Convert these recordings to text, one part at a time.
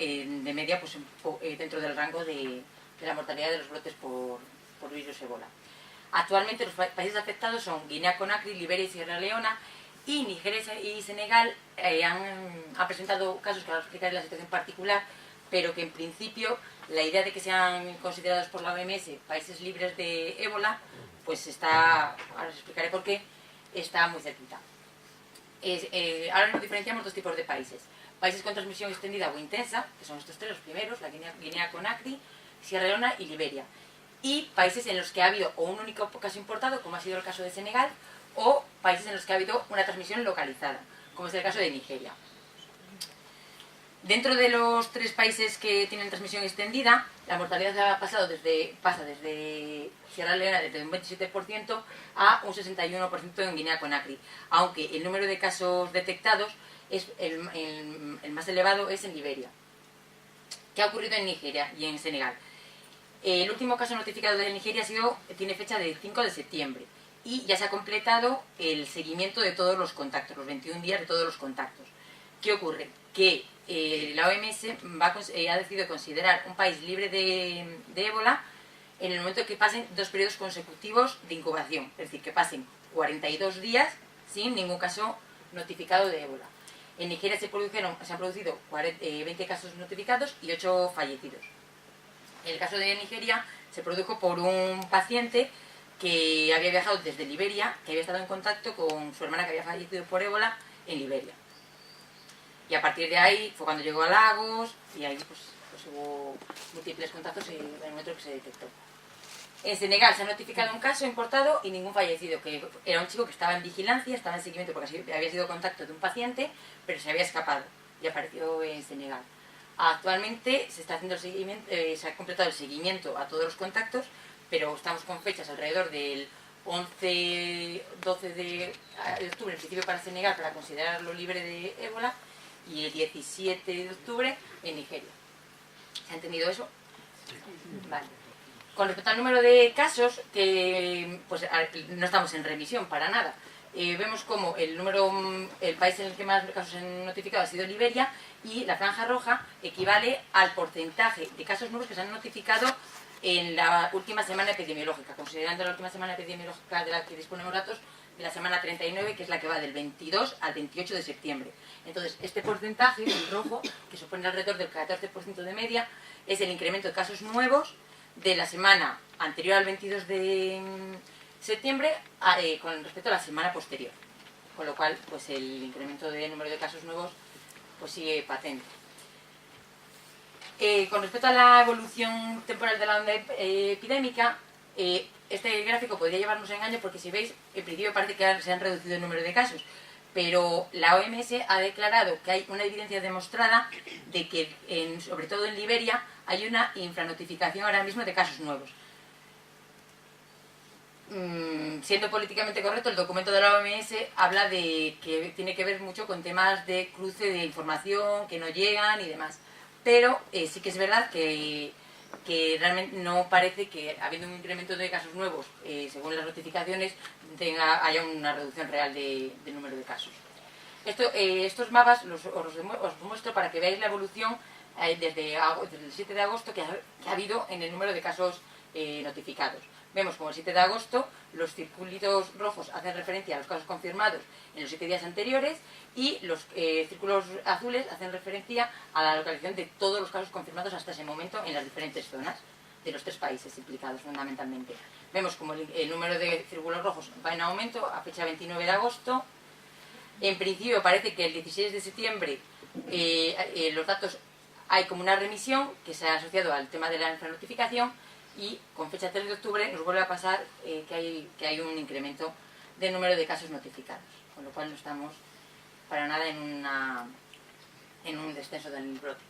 de media pues, dentro del rango de la mortalidad de los brotes por virus ébola. Actualmente los países afectados son Guinea-Conakry, Liberia y Sierra Leona, y Nigeria y Senegal han presentado casos que ahora explicaré la situación particular, pero que en principio la idea de que sean considerados por la OMS países libres de ébola, pues está, ahora os explicaré por qué, está muy cerquita. Ahora nos diferenciamos dos tipos de países. Países con transmisión extendida o intensa, que son estos tres los primeros, la Guinea-Conakry, Sierra Leona y Liberia. Y países en los que ha habido o un único caso importado, como ha sido el caso de Senegal, o países en los que ha habido una transmisión localizada, como es el caso de Nigeria. Dentro de los tres países que tienen transmisión extendida, la mortalidad pasa desde Sierra Leona desde un 27% a un 61% en Guinea-Conakry, aunque el número de casos detectados es el más elevado es en Liberia. ¿Qué ha ocurrido en Nigeria y en Senegal? El último caso notificado de Nigeria tiene fecha de 5 de septiembre y ya se ha completado el seguimiento de todos los contactos, los 21 días de todos los contactos. ¿Qué ocurre? Que la OMS ha decidido considerar un país libre de ébola en el momento que pasen 2 periodos consecutivos de incubación, es decir, que pasen 42 días sin ningún caso notificado de ébola. En Nigeria se han producido 20 casos notificados y 8 fallecidos. El caso de Nigeria se produjo por un paciente que había viajado desde Liberia, que había estado en contacto con su hermana que había fallecido por ébola en Liberia. Y a partir de ahí fue cuando llegó a Lagos y ahí pues hubo múltiples contactos en el momento que se detectó. En Senegal se ha notificado un caso importado y ningún fallecido, que era un chico que estaba en vigilancia, estaba en seguimiento porque había sido contacto de un paciente, pero se había escapado y apareció en Senegal. Actualmente se está haciendo el seguimiento, se ha completado el seguimiento a todos los contactos, pero estamos con fechas alrededor del 11-12 de octubre, en principio para Senegal, para considerarlo libre de ébola, y el 17 de octubre en Nigeria. ¿Se ha entendido eso? Vale. Con respecto al número de casos, que pues no estamos en remisión para nada. Vemos como el país en el que más casos se han notificado ha sido Liberia, y la franja roja equivale al porcentaje de casos nuevos que se han notificado en la última semana epidemiológica, considerando la última semana epidemiológica de la que disponemos datos, de la semana 39, que es la que va del 22 al 28 de septiembre. Entonces, este porcentaje, el rojo, que supone alrededor del 14% de media, es el incremento de casos nuevos de la semana anterior al 22 de septiembre con respecto a la semana posterior. Con lo cual, pues el incremento de número de casos nuevos pues sigue patente. Con respecto a la evolución temporal de la onda epidémica, este gráfico podría llevarnos a engaño porque si veis, en principio parece que se han reducido el número de casos, pero la OMS ha declarado que hay una evidencia demostrada de que, sobre todo en Liberia, hay una infranotificación ahora mismo de casos nuevos. Siendo políticamente correcto, el documento de la OMS habla de que tiene que ver mucho con temas de cruce de información que no llegan y demás, pero sí que es verdad que realmente no parece que, habiendo un incremento de casos nuevos, según las notificaciones, haya una reducción real del número de casos. Estos mapas os muestro para que veáis la evolución desde el 7 de agosto que ha habido en el número de casos notificados. Vemos como el 7 de agosto los circulitos rojos hacen referencia a los casos confirmados en los 7 días anteriores y los círculos azules hacen referencia a la localización de todos los casos confirmados hasta ese momento en las diferentes zonas de los 3 países implicados fundamentalmente. Vemos como el número de círculos rojos va en aumento a fecha 29 de agosto. En principio parece que el 16 de septiembre los datos hay como una remisión que se ha asociado al tema de la infranotificación, y con fecha 3 de octubre nos vuelve a pasar que hay un incremento del número de casos notificados, con lo cual no estamos para nada en un descenso del brote.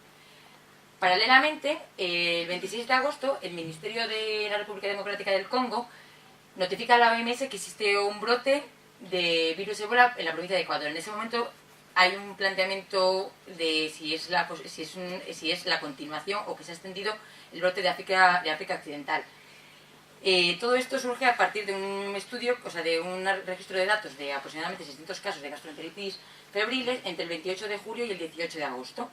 Paralelamente, el 26 de agosto, el Ministerio de la República Democrática del Congo notifica a la OMS que existe un brote de virus ébola en la provincia de Ecuador. En ese momento hay un planteamiento de si es la continuación o que se ha extendido el brote de África Occidental. Todo esto surge a partir de un estudio, de un registro de datos de aproximadamente 600 casos de gastroenteritis febriles entre el 28 de julio y el 18 de agosto.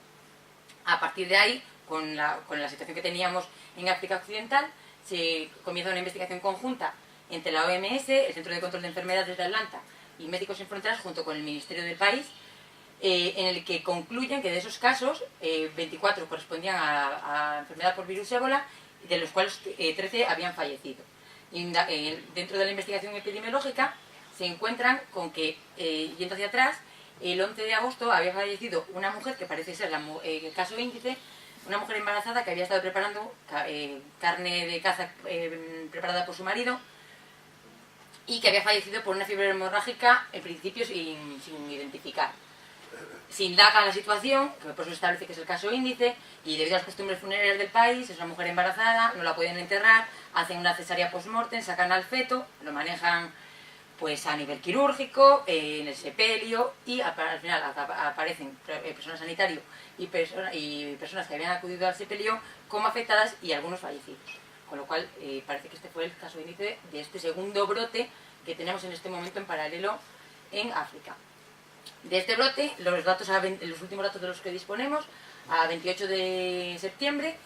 A partir de ahí, con la situación que teníamos en África Occidental, se comienza una investigación conjunta entre la OMS, el Centro de Control de Enfermedades de Atlanta y Médicos Sin Fronteras, junto con el Ministerio del país, en el que concluyen que de esos casos, 24 correspondían a enfermedad por virus ébola, de los cuales 13 habían fallecido. Y dentro de la investigación epidemiológica se encuentran con que, yendo hacia atrás, el 11 de agosto había fallecido una mujer que parece ser el caso índice, una mujer embarazada que había estado preparando carne de caza preparada por su marido y que había fallecido por una fiebre hemorrágica, en principio sin identificar. Se indaga la situación, que por eso se establece que es el caso índice, y debido a las costumbres funerarias del país, es una mujer embarazada, no la pueden enterrar, hacen una cesárea post-mortem, sacan al feto, lo manejan pues a nivel quirúrgico, en el sepelio, y al final aparecen personal sanitario y personas que habían acudido al sepelio como afectadas y algunos fallecidos. Con lo cual parece que este fue el caso índice de este segundo brote que tenemos en este momento en paralelo en África. De este brote, los últimos datos de los que disponemos, a 28 de septiembre,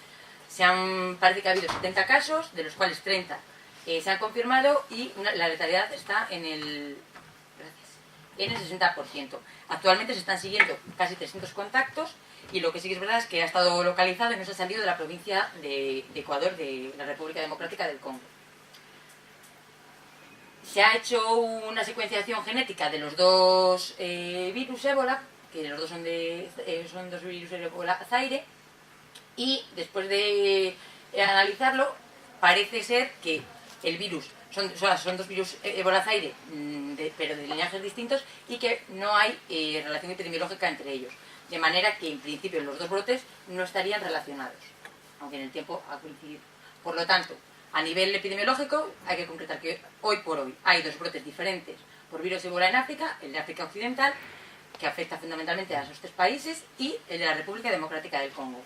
parece que ha habido 70 casos, de los cuales 30 se han confirmado y la letalidad está en el 60%. Actualmente se están siguiendo casi 300 contactos y lo que sí que es verdad es que ha estado localizado y no se ha salido de la provincia de Ecuador, de la República Democrática del Congo. Se ha hecho una secuenciación genética de los dos virus ébola, que los dos son dos virus ébola Zaire, y después de analizarlo, parece ser que el virus son dos virus ébola Zaire, pero de linajes distintos, y que no hay relación epidemiológica entre ellos. De manera que, en principio, los dos brotes no estarían relacionados, aunque en el tiempo ha coincidido. Por lo tanto, a nivel epidemiológico, hay que concretar que hoy por hoy hay dos brotes diferentes por virus ébola en África, el de África Occidental, que afecta fundamentalmente a esos tres países, y el de la República Democrática del Congo.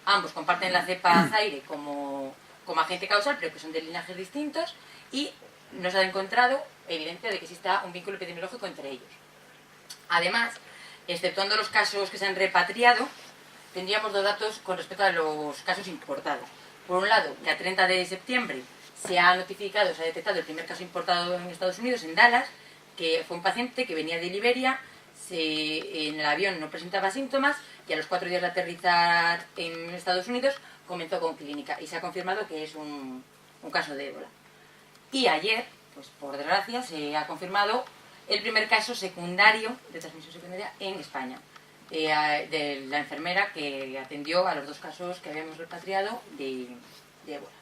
Ambos comparten la cepa Zaire como agente causal, pero que son de linajes distintos, y no se ha encontrado evidencia de que exista un vínculo epidemiológico entre ellos. Además, exceptuando los casos que se han repatriado, tendríamos dos datos con respecto a los casos importados. Por un lado, que a 30 de septiembre se ha detectado el primer caso importado en Estados Unidos, en Dallas, que fue un paciente que venía de Liberia, en el avión no presentaba síntomas y a los 4 días de aterrizar en Estados Unidos comenzó con clínica y se ha confirmado que es un caso de ébola. Y ayer, pues por desgracia, se ha confirmado el primer caso secundario de transmisión secundaria en España, de la enfermera que atendió a los dos casos que habíamos repatriado de ébola.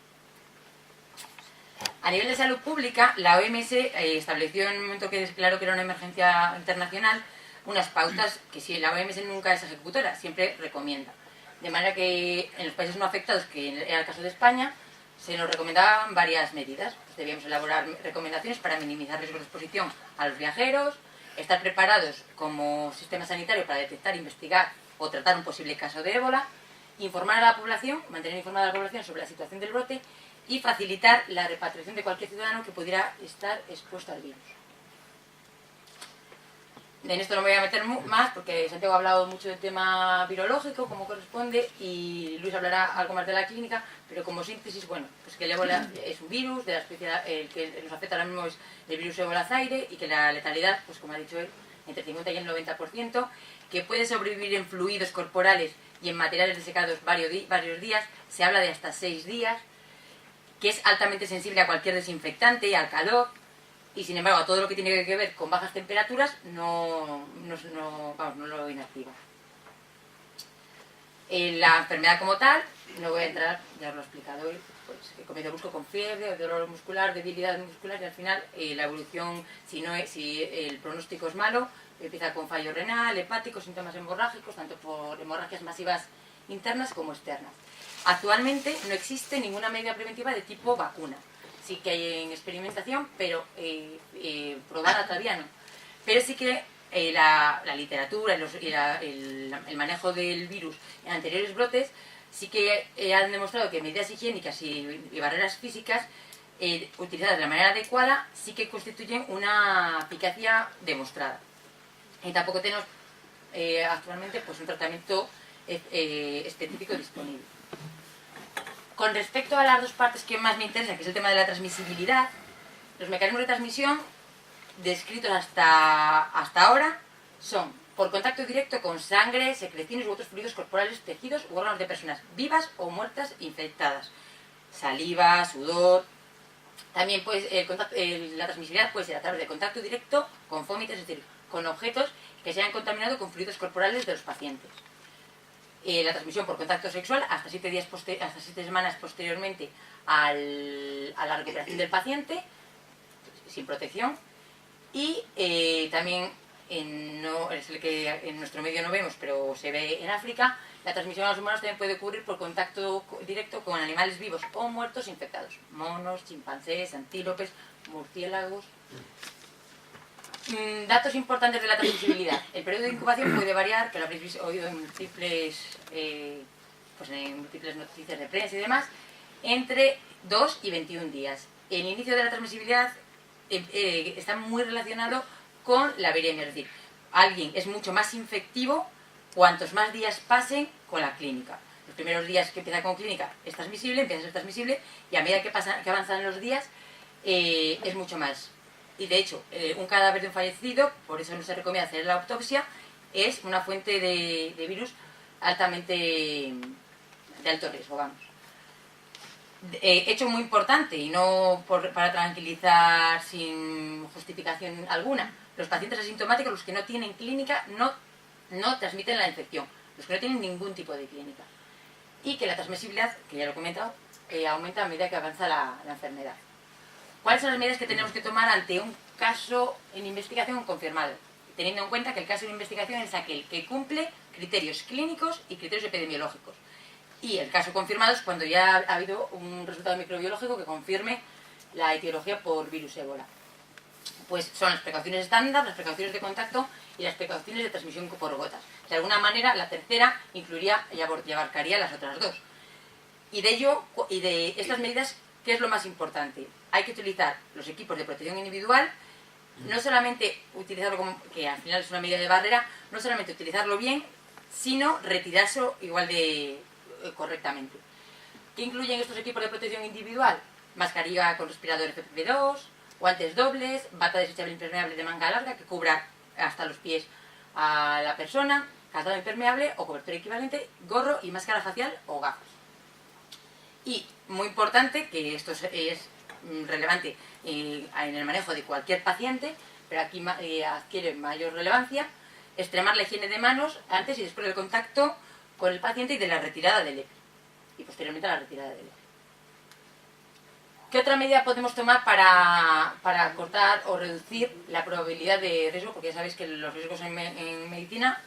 A nivel de salud pública, la OMS estableció en el momento que claro que era una emergencia internacional unas pautas que si la OMS nunca es ejecutora, siempre recomienda. De manera que en los países no afectados, que era el caso de España, se nos recomendaban varias medidas. Pues debíamos elaborar recomendaciones para minimizar riesgos de exposición a los viajeros, estar preparados como sistema sanitario para detectar, investigar o tratar un posible caso de ébola, informar a la población, mantener informada a la población sobre la situación del brote y facilitar la repatriación de cualquier ciudadano que pudiera estar expuesto al virus. En esto no me voy a meter más porque Santiago ha hablado mucho del tema virológico, como corresponde, y Luis hablará algo más de la clínica, pero como síntesis, bueno, pues que el ébola es un virus, de la especie, el que nos afecta ahora mismo es el virus ébola Zaire, y que la letalidad, pues como ha dicho él, entre el 50 y el 90%, que puede sobrevivir en fluidos corporales y en materiales desecados varios días, se habla de hasta 6 días, que es altamente sensible a cualquier desinfectante y al calor, y sin embargo a todo lo que tiene que ver con bajas temperaturas no lo inactiva. La enfermedad como tal, no voy a entrar, ya os lo he explicado hoy, pues que comienza brusco con fiebre, dolor muscular, debilidad muscular, y al final la evolución, si el pronóstico es malo, empieza con fallo renal, hepático, síntomas hemorrágicos, tanto por hemorragias masivas internas como externas. Actualmente no existe ninguna medida preventiva de tipo vacuna. Sí que hay en experimentación, pero probada todavía no. Pero sí que la literatura el manejo del virus en anteriores brotes sí que han demostrado que medidas higiénicas y barreras físicas utilizadas de la manera adecuada sí que constituyen una eficacia demostrada. Y tampoco tenemos actualmente pues un tratamiento específico disponible. Con respecto a las dos partes que más me interesan, que es el tema de la transmisibilidad, los mecanismos de transmisión descritos hasta ahora son por contacto directo con sangre, secreciones u otros fluidos corporales, tejidos u órganos de personas vivas o muertas infectadas. Saliva, sudor. También la transmisibilidad puede ser a través de contacto directo con vómitos, es decir, con objetos que se hayan contaminado con fluidos corporales de los pacientes. La transmisión por contacto sexual hasta 7 semanas posteriormente a la recuperación del paciente, sin protección. Y también, es el que en nuestro medio no vemos, pero se ve en África, la transmisión a los humanos también puede ocurrir por contacto directo con animales vivos o muertos infectados. Monos, chimpancés, antílopes, murciélagos. Datos importantes de la transmisibilidad. El periodo de incubación puede variar, que lo habréis oído en múltiples noticias de prensa y demás, entre 2 y 21 días. El inicio de la transmisibilidad está muy relacionado con la viremia, es decir, alguien es mucho más infectivo cuantos más días pasen con la clínica. Los primeros días que empieza con clínica es transmisible, empieza a ser transmisible, y a medida que avanzan los días es mucho más. Y de hecho, un cadáver de un fallecido, por eso no se recomienda hacer la autopsia, es una fuente de virus altamente de alto riesgo, vamos. Hecho muy importante, y no para tranquilizar sin justificación alguna, los pacientes asintomáticos, los que no tienen clínica, no transmiten la infección, los que no tienen ningún tipo de clínica. Y que la transmisibilidad, que ya lo he comentado, aumenta a medida que avanza la enfermedad. ¿Cuáles son las medidas que tenemos que tomar ante un caso en investigación confirmado? Teniendo en cuenta que el caso de investigación es aquel que cumple criterios clínicos y criterios epidemiológicos. Y el caso confirmado es cuando ya ha habido un resultado microbiológico que confirme la etiología por virus ébola. Pues son las precauciones estándar, las precauciones de contacto y las precauciones de transmisión por gotas. De alguna manera, la tercera incluiría y abarcaría las otras dos. Y de estas medidas, ¿qué es lo más importante? Hay que utilizar los equipos de protección individual, no solamente utilizarlo como, que al final es una medida de barrera, no solamente utilizarlo bien, sino retirarse igual de correctamente. ¿Qué incluyen estos equipos de protección individual? Mascarilla con respirador FFP2, guantes dobles, bata desechable impermeable de manga larga que cubra hasta los pies a la persona, calzado impermeable o cobertura equivalente, gorro y máscara facial o gafas. Y muy importante, que esto es relevante en el manejo de cualquier paciente, pero aquí adquiere mayor relevancia, extremar la higiene de manos antes y después del contacto con el paciente y de la retirada del EPI, y posteriormente a la retirada del EPI. ¿Qué otra medida podemos tomar para cortar o reducir la probabilidad de riesgo? Porque ya sabéis que los riesgos en medicina,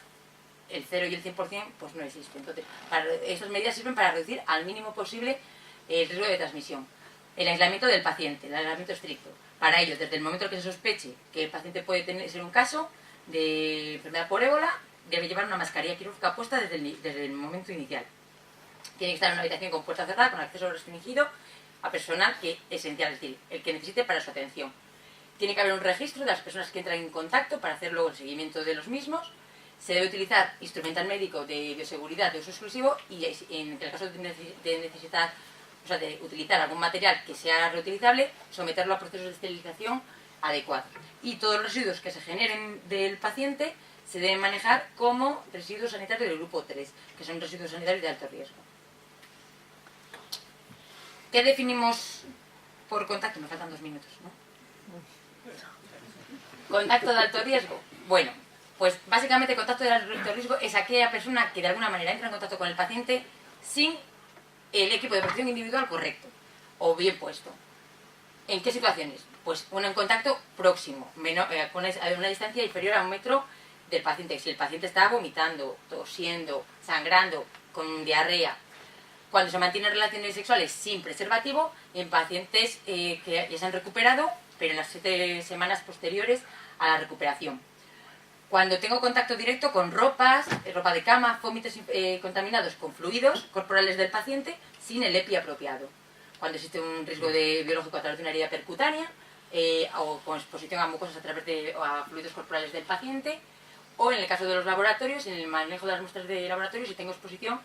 el 0 y el 100%, pues no existen. Entonces, estas medidas sirven para reducir al mínimo posible el riesgo de transmisión. El aislamiento del paciente, el aislamiento estricto. Para ello, desde el momento que se sospeche que el paciente puede ser un caso de enfermedad por ébola, debe llevar una mascarilla quirúrgica puesta desde el momento inicial. Tiene que estar en una habitación con puerta cerrada, con acceso restringido a personal esencial, es decir, el que necesite para su atención. Tiene que haber un registro de las personas que entran en contacto para hacer luego el seguimiento de los mismos. Se debe utilizar instrumental médico de bioseguridad de uso exclusivo y en el caso de necesitar, o sea, de utilizar algún material que sea reutilizable, someterlo a procesos de esterilización adecuados. Y todos los residuos que se generen del paciente se deben manejar como residuos sanitarios del grupo 3, que son residuos sanitarios de alto riesgo. ¿Qué definimos por contacto? Me faltan 2 minutos, ¿no? Contacto de alto riesgo. Bueno, pues básicamente contacto de alto riesgo es aquella persona que de alguna manera entra en contacto con el paciente sin el equipo de protección individual correcto o bien puesto. ¿En qué situaciones? Pues uno en contacto próximo, con una distancia inferior a 1 metro del paciente. Si el paciente está vomitando, tosiendo, sangrando, con diarrea. Cuando se mantienen relaciones sexuales sin preservativo en pacientes que ya se han recuperado, pero en las 7 semanas posteriores a la recuperación. Cuando tengo contacto directo con ropa de cama, vómitos contaminados con fluidos corporales del paciente sin el EPI apropiado. Cuando existe un riesgo biológico a través de una herida percutánea o con exposición a mucosas a través de fluidos corporales del paciente, o en el caso de los laboratorios, en el manejo de las muestras de laboratorio si tengo exposición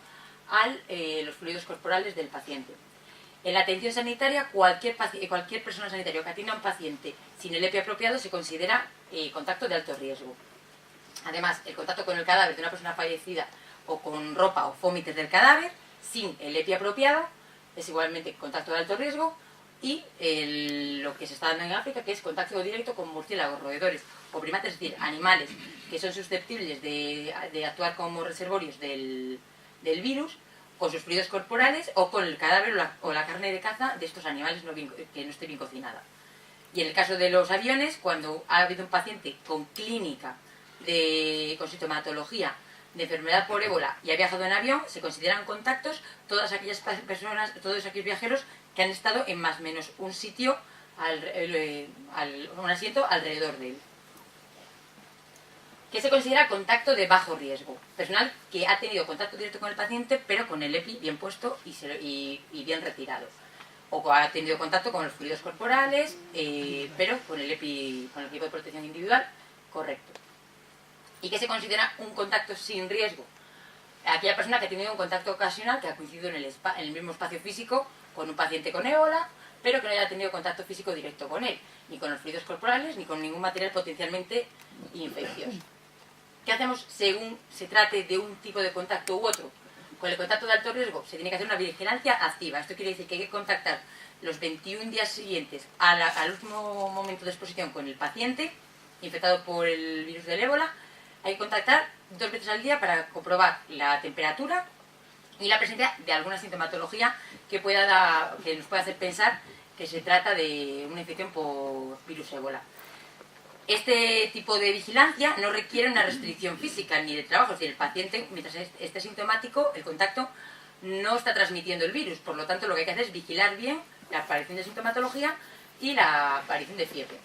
a los fluidos corporales del paciente. En la atención sanitaria, cualquier persona sanitaria que atienda a un paciente sin el EPI apropiado se considera contacto de alto riesgo. Además, el contacto con el cadáver de una persona fallecida o con ropa o fómites del cadáver sin el EPI apropiado es igualmente contacto de alto riesgo. Y lo que se está dando en África, que es contacto directo con murciélagos, roedores o primates, es decir, animales que son susceptibles de actuar como reservorios del virus, con sus fluidos corporales o con el cadáver o la carne de caza de estos animales que no esté bien cocinada. Y en el caso de los aviones, cuando ha habido un paciente con clínica, con sintomatología de enfermedad por ébola y ha viajado en avión, se consideran contactos todas aquellas personas, todos aquellos viajeros que han estado en más o menos un sitio, un asiento alrededor de él. ¿Qué se considera contacto de bajo riesgo? Personal que ha tenido contacto directo con el paciente, pero con el EPI bien puesto y bien retirado. O ha tenido contacto con los fluidos corporales, pero con el EPI, con el equipo de protección individual, correcto. ¿Y qué se considera un contacto sin riesgo? Aquella persona que ha tenido un contacto ocasional, que ha coincidido en el mismo espacio físico con un paciente con ébola, pero que no haya tenido contacto físico directo con él, ni con los fluidos corporales, ni con ningún material potencialmente infeccioso. ¿Qué hacemos según se trate de un tipo de contacto u otro? Con el contacto de alto riesgo se tiene que hacer una vigilancia activa. Esto quiere decir que hay que contactar los 21 días siguientes al último momento de exposición con el paciente infectado por el virus del ébola. Hay que contactar 2 veces al día para comprobar la temperatura y la presencia de alguna sintomatología que nos pueda hacer pensar que se trata de una infección por virus ébola. Este tipo de vigilancia no requiere una restricción física ni de trabajo, es decir, el paciente, mientras esté sintomático, el contacto no está transmitiendo el virus, por lo tanto lo que hay que hacer es vigilar bien la aparición de sintomatología y la aparición de fiebre.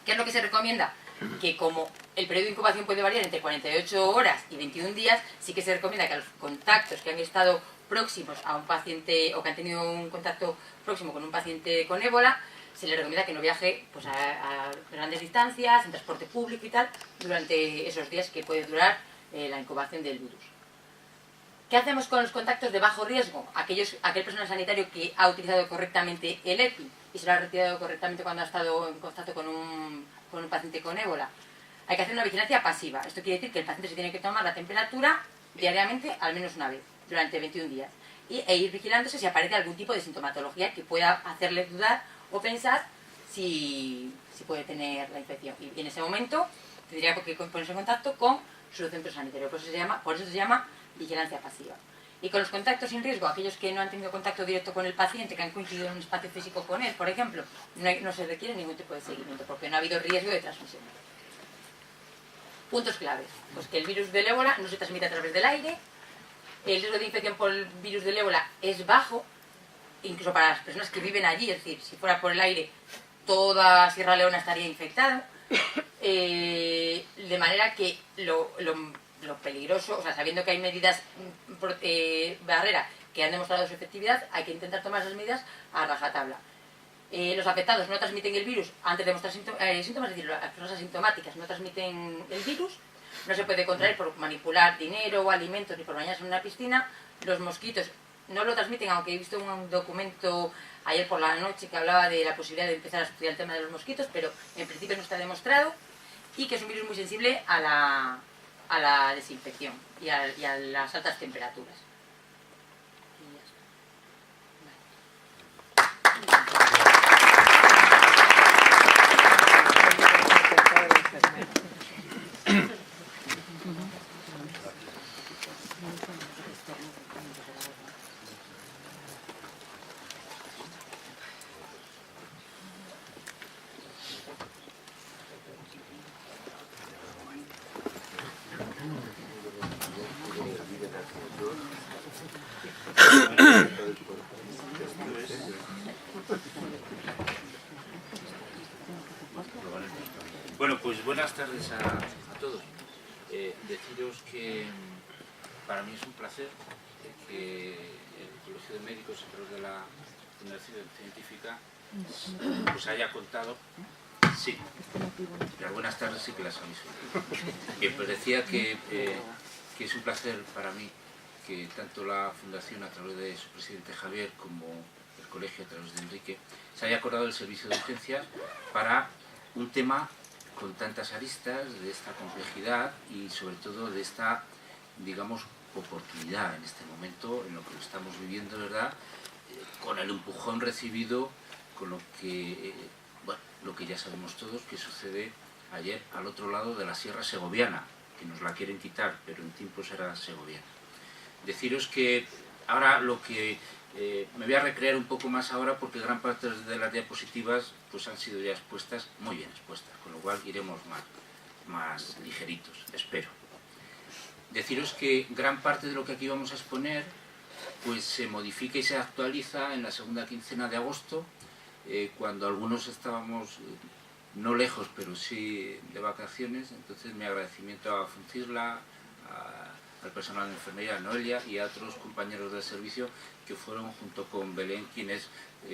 ¿Qué es lo que se recomienda? Que como el periodo de incubación puede variar entre 48 horas y 21 días, sí que se recomienda que a los contactos que han estado próximos a un paciente o que han tenido un contacto próximo con un paciente con ébola, se le recomienda que no viaje pues, a grandes distancias, en transporte público y tal, durante esos días que puede durar la incubación del virus. ¿Qué hacemos con los contactos de bajo riesgo? Aquel personal sanitario que ha utilizado correctamente el EPI y se lo ha retirado correctamente cuando ha estado en contacto con un paciente con ébola. Hay que hacer una vigilancia pasiva. Esto quiere decir que el paciente se tiene que tomar la temperatura diariamente al menos una vez, durante 21 días. E ir vigilándose si aparece algún tipo de sintomatología que pueda hacerle dudar o pensar si puede tener la infección. Y en ese momento tendría que ponerse en contacto con su centro sanitario. Por eso se llama vigilancia pasiva. Y con los contactos sin riesgo, aquellos que no han tenido contacto directo con el paciente, que han coincidido en un espacio físico con él, por ejemplo, no se requiere ningún tipo de seguimiento, porque no ha habido riesgo de transmisión. Puntos claves. Pues que el virus del ébola no se transmite a través del aire, el riesgo de infección por el virus del ébola es bajo, incluso para las personas que viven allí, es decir, si fuera por el aire, toda Sierra Leona estaría infectada, de manera que lo peligroso, o sea, sabiendo que hay medidas barrera que han demostrado su efectividad, hay que intentar tomar esas medidas a rajatabla. Los afectados no transmiten el virus antes de mostrar síntomas, es decir, las personas asintomáticas no transmiten el virus, no se puede contraer por manipular dinero o alimentos ni por bañarse en una piscina. Los mosquitos no lo transmiten, aunque he visto un documento ayer por la noche que hablaba de la posibilidad de empezar a estudiar el tema de los mosquitos, pero en principio no está demostrado, y que es un virus muy sensible a la desinfección y a las altas temperaturas. Bueno, pues buenas tardes a todos. Deciros que para mí es un placer que el Colegio de Médicos, a través de la Fundación Científica, pues haya contado Sí, las buenas tardes sí que las aviso. Bien, pues decía que es un placer para mí que tanto la Fundación, a través de su presidente Javier, como el colegio, a través de Enrique, se haya acordado del servicio de urgencias para un tema con tantas aristas, de esta complejidad y sobre todo de esta, digamos, oportunidad en este momento, en lo que lo estamos viviendo, ¿verdad? Con el empujón recibido, con lo que, bueno, lo que ya sabemos todos que sucede ayer al otro lado de la Sierra Segoviana, que nos la quieren quitar, pero en tiempos era segoviana. Deciros que ahora lo que me voy a recrear un poco más ahora, porque gran parte de las diapositivas pues han sido ya expuestas, muy bien expuestas, con lo cual iremos más ligeritos, espero. Deciros que gran parte de lo que aquí vamos a exponer pues se modifica y se actualiza en la segunda quincena de agosto, cuando algunos estábamos no lejos, pero sí de vacaciones. Entonces mi agradecimiento a Funcisla, al personal de enfermería, a Noelia y a otros compañeros del servicio que fueron junto con Belén quienes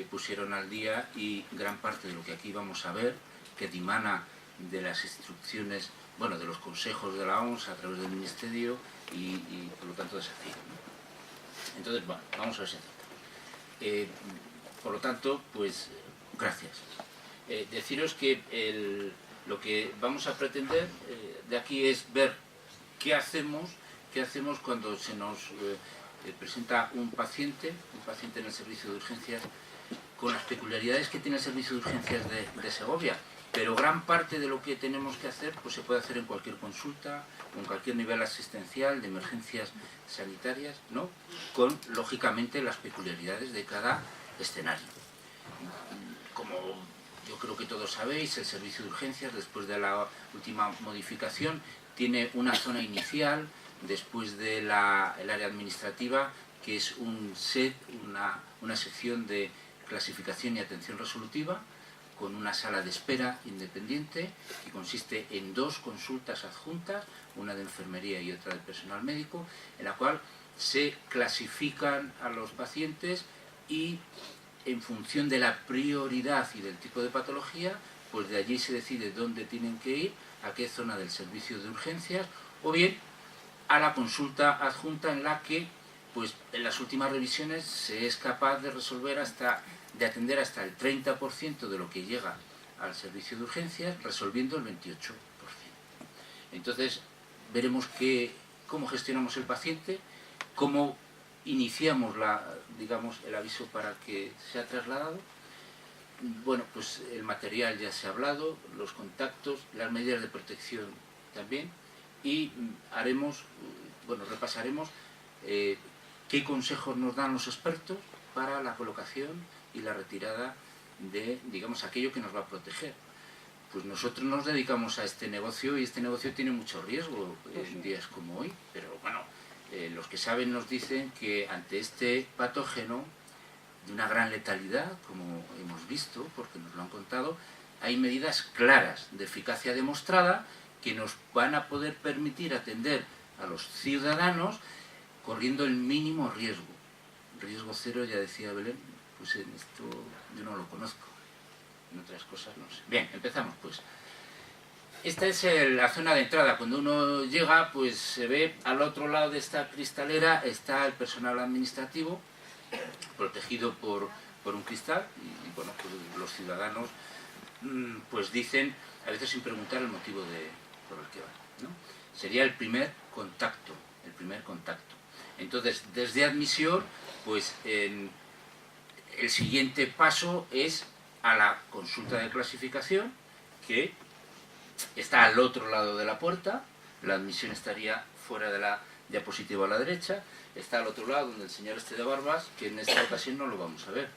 pusieron al día y gran parte de lo que aquí vamos a ver, que dimana de las instrucciones, bueno, de los consejos de la OMS a través del Ministerio y por lo tanto de SACIR, ¿no? Entonces, bueno, vamos a ver si aceptamos. Por lo tanto, pues, gracias. Deciros que lo que vamos a pretender de aquí es ver qué hacemos cuando se nos presenta un paciente en el servicio de urgencias con las peculiaridades que tiene el servicio de urgencias de Segovia. Pero gran parte de lo que tenemos que hacer pues se puede hacer en cualquier consulta, en cualquier nivel asistencial de emergencias sanitarias, ¿no? Con, lógicamente, las peculiaridades de cada escenario. Como yo creo que todos sabéis, el servicio de urgencias, después de la última modificación, tiene una zona inicial, después del área administrativa, que es un set, una sección de clasificación y atención resolutiva, con una sala de espera independiente que consiste en 2 consultas adjuntas, una de enfermería y otra de personal médico, en la cual se clasifican a los pacientes y en función de la prioridad y del tipo de patología, pues de allí se decide dónde tienen que ir, a qué zona del servicio de urgencias, o bien a la consulta adjunta en la que, pues en las últimas revisiones se es capaz de resolver de atender hasta el 30% de lo que llega al servicio de urgencias, resolviendo el 28%. Entonces, veremos cómo gestionamos el paciente, cómo iniciamos digamos, el aviso para que sea trasladado. Bueno, pues el material ya se ha hablado, los contactos, las medidas de protección también, y repasaremos qué consejos nos dan los expertos para la colocación y la retirada de, digamos, aquello que nos va a proteger. Pues nosotros nos dedicamos a este negocio y este negocio tiene mucho riesgo en días como hoy, pero bueno, los que saben nos dicen que ante este patógeno de una gran letalidad, como hemos visto, porque nos lo han contado, hay medidas claras de eficacia demostrada que nos van a poder permitir atender a los ciudadanos corriendo el mínimo riesgo. Riesgo cero, ya decía Belén, pues en esto yo no lo conozco, en otras cosas no sé. Bien, empezamos pues. Esta es la zona de entrada. Cuando uno llega, pues se ve al otro lado de esta cristalera está el personal administrativo, protegido por un cristal, y bueno, pues los ciudadanos pues dicen, a veces sin preguntar el motivo por el que van, ¿no? Sería el primer contacto. Entonces, desde admisión, pues el siguiente paso es a la consulta de clasificación, que está al otro lado de la puerta. La admisión estaría fuera de la diapositiva a la derecha, está al otro lado donde el señor de barbas, que en esta ocasión no lo vamos a ver,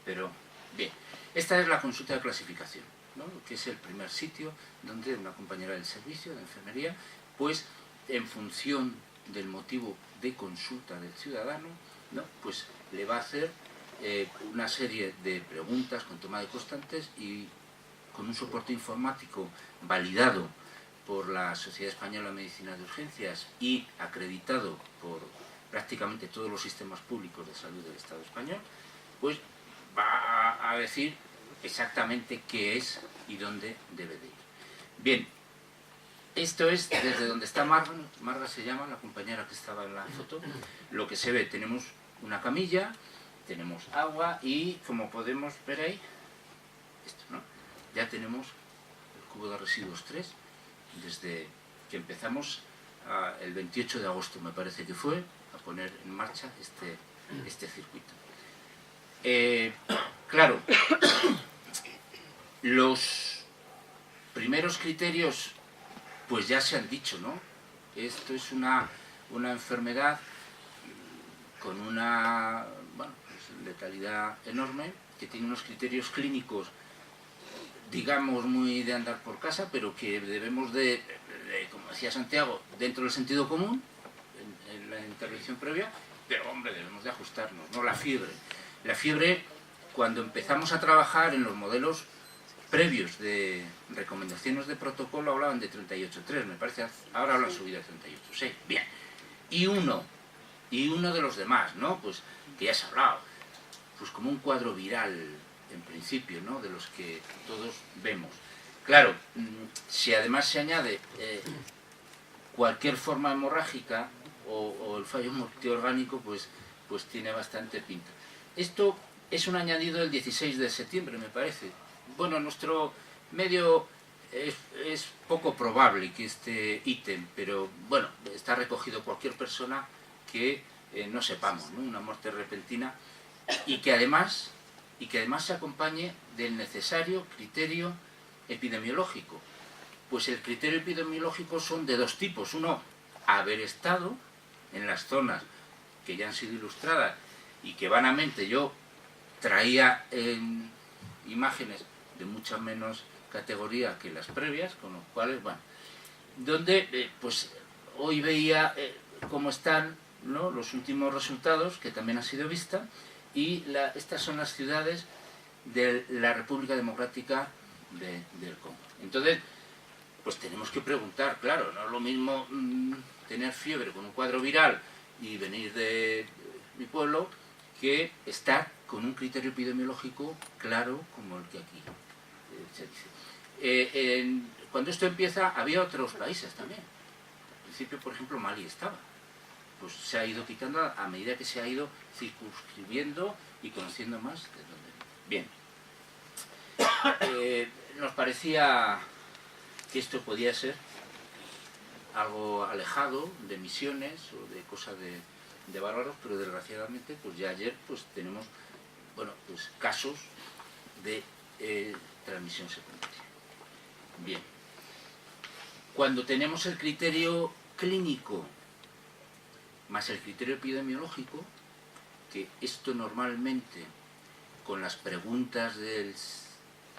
pero bien, esta es la consulta de clasificación, ¿no? Que es el primer sitio donde una compañera del servicio de enfermería, pues en función del motivo de consulta del ciudadano, ¿no? Pues le va a hacer una serie de preguntas con toma de constantes y con un soporte informático validado por la Sociedad Española de Medicina de Urgencias y acreditado por prácticamente todos los sistemas públicos de salud del Estado español, pues va a decir exactamente qué es y dónde debe de ir. Bien, esto es desde donde está Marga se llama, la compañera que estaba en la foto. Lo que se ve, tenemos una camilla, tenemos agua y, como podemos ver ahí, esto, ¿no? Ya tenemos el cubo de residuos 3, desde que empezamos el 28 de agosto, me parece que fue, a poner en marcha este circuito. Claro, los primeros criterios pues ya se han dicho, ¿no? Esto es una enfermedad con una pues, letalidad enorme, que tiene unos criterios clínicos, digamos, muy de andar por casa, pero que debemos de, como decía Santiago, dentro del sentido común, en la intervención previa, pero hombre, debemos de ajustarnos, ¿no? La fiebre, cuando empezamos a trabajar en los modelos previos de recomendaciones de protocolo, hablaban de 38,3, me parece, ahora lo han subido a 38,6, bien. Y uno de los demás, ¿no? Pues que ya se ha hablado, pues como un cuadro viral, en principio, ¿no? De los que todos vemos. Claro, si además se añade cualquier forma hemorrágica o el fallo multiorgánico, pues tiene bastante pinta. Esto es un añadido del 16 de septiembre, me parece. Bueno, en nuestro medio es poco probable que este ítem, pero bueno, está recogido cualquier persona que no sepamos, ¿no? Una muerte repentina y que además se acompañe del necesario criterio epidemiológico. Pues el criterio epidemiológico son de dos tipos. Uno, haber estado en las zonas que ya han sido ilustradas y que vanamente yo traía imágenes de mucha menos categoría que las previas, con los cuales, bueno, donde pues hoy veía cómo están, ¿no?, los últimos resultados, que también han sido vistas, y estas son las ciudades de la República Democrática del Congo. Entonces, pues tenemos que preguntar, claro, no es lo mismo tener fiebre con un cuadro viral y venir de mi pueblo que estar con un criterio epidemiológico claro como el que aquí se dice. Cuando esto empieza había otros países también. Al principio, por ejemplo, Mali estaba. Pues se ha ido quitando a medida que se ha ido circunscribiendo y conociendo más de dónde viene. Bien. Nos parecía que esto podía ser algo alejado de misiones o de cosas de bárbaros, pero desgraciadamente pues ya ayer pues tenemos, bueno, pues casos de transmisión secundaria. Bien. Cuando tenemos el criterio clínico más el criterio epidemiológico, que esto normalmente con las preguntas de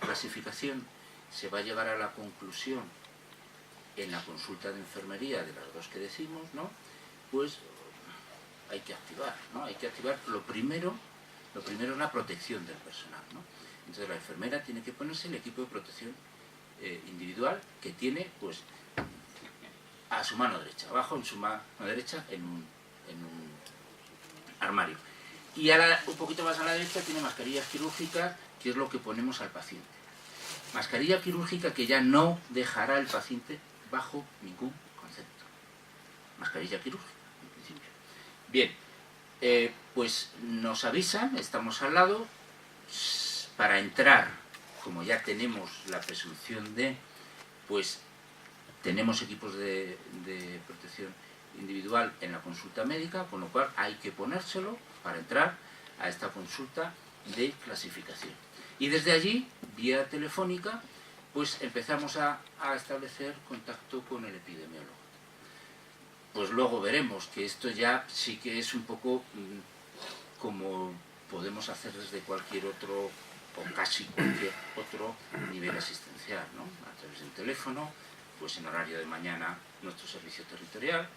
clasificación se va a llegar a la conclusión en la consulta de enfermería de las dos que decimos, ¿no? Pues hay que activar, ¿no? Hay que activar lo primero es la protección del personal, ¿no? Entonces la enfermera tiene que ponerse el equipo de protección individual que tiene, pues, a su mano derecha, abajo en su mano derecha en un armario. Y ahora, un poquito más a la derecha, tiene mascarillas quirúrgicas, que es lo que ponemos al paciente. Mascarilla quirúrgica que ya no dejará al paciente bajo ningún concepto. Mascarilla quirúrgica, en principio. Bien, pues nos avisan, estamos al lado, para entrar, como ya tenemos la presunción de, pues tenemos equipos de protección individual en la consulta médica, con lo cual hay que ponérselo para entrar a esta consulta de clasificación. Y desde allí, vía telefónica, pues empezamos a establecer contacto con el epidemiólogo. Pues luego veremos que esto ya sí que es un poco como podemos hacer desde cualquier otro, o casi cualquier otro nivel asistencial, ¿no? A través del teléfono, pues en horario de mañana nuestro servicio territorial,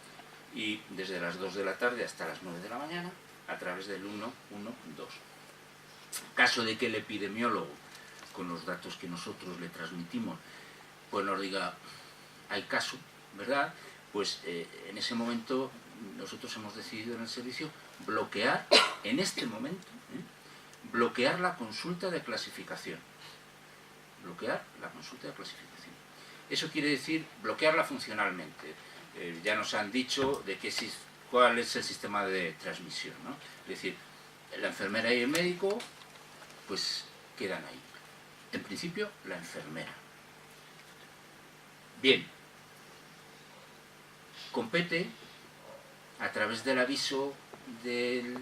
y desde las 2 de la tarde hasta las 9 de la mañana a través del 112. Caso de que el epidemiólogo, con los datos que nosotros le transmitimos, pues nos diga, hay caso, ¿verdad? Pues en ese momento nosotros hemos decidido en el servicio bloquear, en este momento, bloquear la consulta de clasificación. bloquear la consulta de clasificación. Eso quiere decir bloquearla funcionalmente. Ya nos han dicho de cuál es el sistema de transmisión, ¿no? Es decir, la enfermera y el médico pues quedan ahí. En principio, la enfermera. Bien, compete a través del aviso del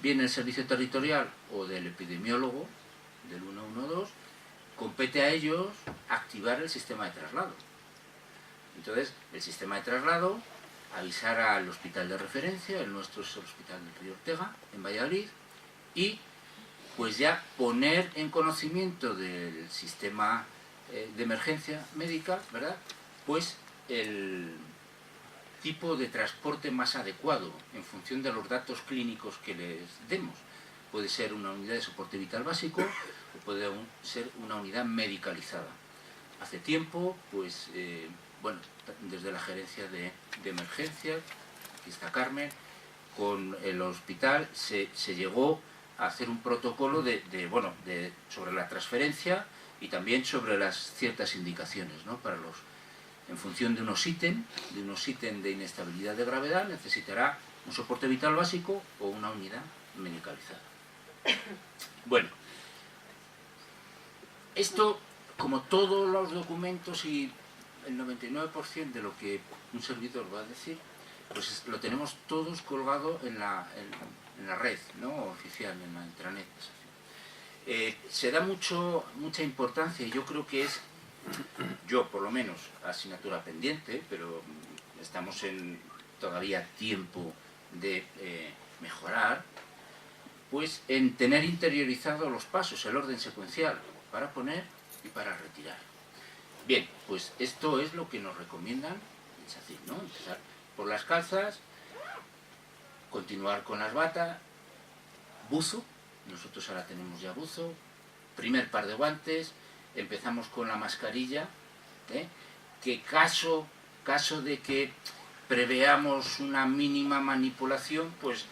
bien el servicio territorial o del epidemiólogo del 112, compete a ellos activar el sistema de traslado. Entonces, el sistema de traslado, avisar al hospital de referencia, el nuestro es el Hospital del Río Ortega, en Valladolid, y pues ya poner en conocimiento del sistema de emergencia médica, ¿verdad?, pues el tipo de transporte más adecuado en función de los datos clínicos que les demos. Puede ser una unidad de soporte vital básico o puede ser una unidad medicalizada. Hace tiempo, pues, bueno, desde la gerencia de emergencia, aquí está Carmen, con el hospital se llegó a hacer un protocolo sobre la transferencia y también sobre las ciertas indicaciones, ¿no?, para los... En función de unos ítems de inestabilidad de gravedad, necesitará un soporte vital básico o una unidad medicalizada. Bueno, esto, como todos los documentos y el 99% de lo que un servidor va a decir, pues lo tenemos todos colgado en la red, ¿no?, oficial, en la intranet. Se da mucha importancia, y yo creo que es, yo por lo menos, asignatura pendiente, pero estamos en todavía tiempo de mejorar, pues en tener interiorizado los pasos, el orden secuencial, para poner y para retirar. Bien, pues esto es lo que nos recomiendan, es así, ¿no? Empezar por las calzas, continuar con las batas, buzo, nosotros ahora tenemos ya buzo, primer par de guantes, empezamos con la mascarilla, que caso de que preveamos una mínima manipulación, pues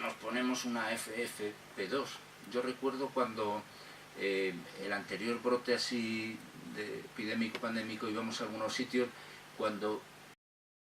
nos ponemos una FFP2. Yo recuerdo cuando el anterior brote así de epidémico, pandémico, íbamos a algunos sitios, cuando